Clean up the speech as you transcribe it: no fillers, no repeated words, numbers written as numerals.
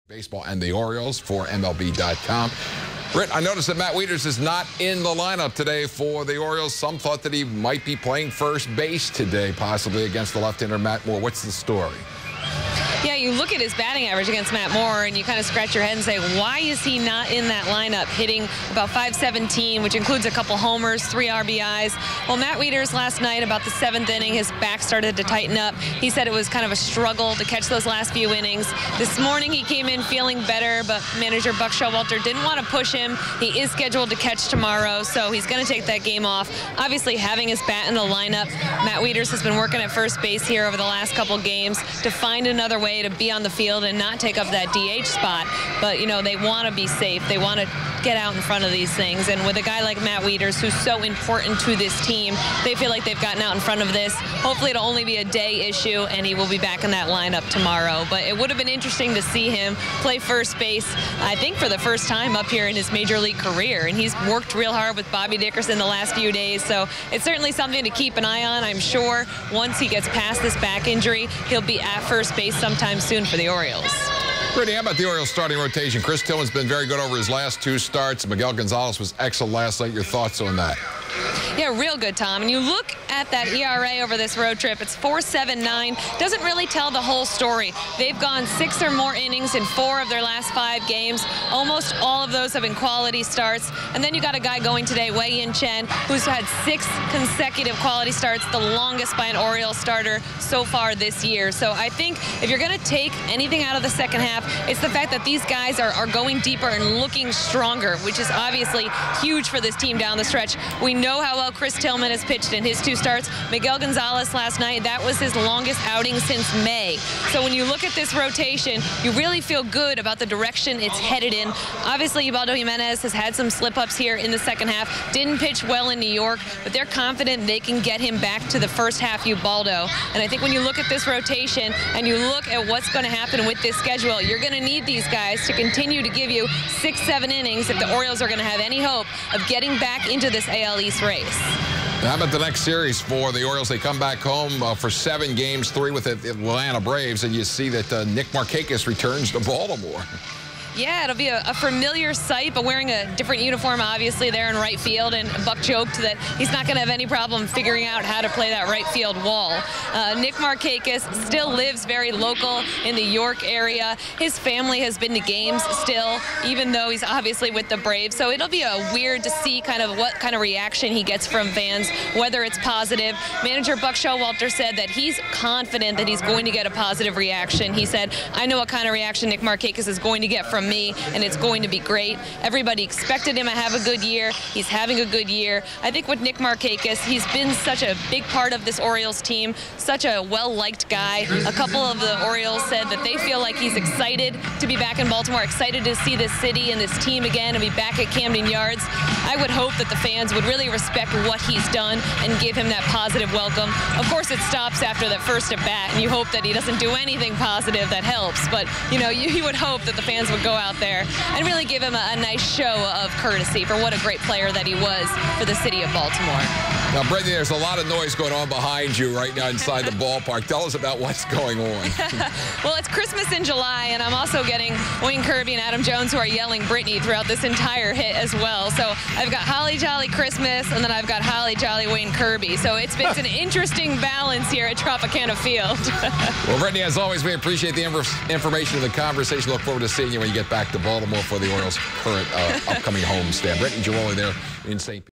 Baseball and the Orioles for MLB.com. Britt, I noticed that Matt Wieters is not in the lineup today for the Orioles. Some thought that he might be playing first base today, possibly against the left-hander Matt Moore. What's the story? Yeah, you look at his batting average against Matt Moore, and you kind of scratch your head and say, why is he not in that lineup, hitting about .517, which includes a couple homers, 3 RBIs. Well, Matt Wieters last night, about the 7th inning, his back started to tighten up. He said it was kind of a struggle to catch those last few innings. This morning, he came in feeling better, but manager Buck Showalter didn't want to push him. He is scheduled to catch tomorrow, so he's going to take that game off. Obviously, having his bat in the lineup, Matt Wieters has been working at first base here over the last couple games to find another way to be on the field and not take up that DH spot. But, you know, they want to be safe. They want to get out in front of these things. And with a guy like Matt Wieters, who's so important to this team, they feel like they've gotten out in front of this. Hopefully it'll only be a day issue, and he will be back in that lineup tomorrow. But it would have been interesting to see him play first base, I think, for the first time up here in his major league career. And he's worked real hard with Bobby Dickerson the last few days. So it's certainly something to keep an eye on. I'm sure once he gets past this back injury, he'll be at first base sometime soon for the Orioles. Brittany, how about the Orioles starting rotation? Chris Tillman's been very good over his last 2 starts. Miguel Gonzalez was excellent last night. Your thoughts on that? Yeah, real good, Tom. And you look at that ERA over this road trip, it's 4.79. Doesn't really tell the whole story. They've gone 6 or more innings in 4 of their last 5 games. Almost all of those have been quality starts. And then you got a guy going today, Wei-Yin Chen, who's had 6 consecutive quality starts, the longest by an Orioles starter so far this year. So I think if you're going to take anything out of the second half, it's the fact that these guys are going deeper and looking stronger, which is obviously huge for this team down the stretch. We know how well Chris Tillman has pitched in his 2 starts. Miguel Gonzalez last night, that was his longest outing since May. So when you look at this rotation, you really feel good about the direction it's headed in. Obviously, Ubaldo Jimenez has had some slip-ups here in the second half. Didn't pitch well in New York, but they're confident they can get him back to the first half Ubaldo. And I think when you look at this rotation and you look at what's going to happen with this schedule, you're going to need these guys to continue to give you 6-7 innings if the Orioles are going to have any hope of getting back into this AL East race. How about the next series for the Orioles? They come back home for 7 games, 3 with the Atlanta Braves, and you see that Nick Markakis returns to Baltimore. Yeah, it'll be a familiar sight, but wearing a different uniform, obviously, there in right field. And Buck joked that he's not going to have any problem figuring out how to play that right field wall. Nick Markakis still lives very local in the York area. His family has been to games still, even though he's obviously with the Braves. So it'll be weird to see kind of what kind of reaction he gets from fans, whether it's positive. Manager Buck Showalter said that he's confident that he's going to get a positive reaction. He said, I know what kind of reaction Nick Markakis is going to get from me, and it's going to be great. Everybody expected him to have a good year. He's having a good year. I think with Nick Markakis, he's been such a big part of this Orioles team, such a well-liked guy. A couple of the Orioles said that they feel like he's excited to be back in Baltimore, excited to see this city and this team again and be back at Camden Yards. I would hope that the fans would really respect what he's done and give him that positive welcome. Of course, it stops after that first at bat, and you hope that he doesn't do anything positive that helps. But, you know, you would hope that the fans would go out there and really give him a nice show of courtesy for what a great player that he was for the city of Baltimore. Now, Brittany, there's a lot of noise going on behind you right now inside the ballpark. Tell us about what's going on. Well, it's Christmas in July, and I'm also getting Wayne Kirby and Adam Jones, who are yelling Brittany throughout this entire hit as well. So I've got Holly Jolly Christmas, and then I've got Holly Jolly Wayne Kirby. So it's an interesting balance here at Tropicana Field. Well, Brittany, as always, we appreciate the information and the conversation. Look forward to seeing you when you get back to Baltimore for the Orioles' current upcoming homestand. Brittany Ghiroli there in St.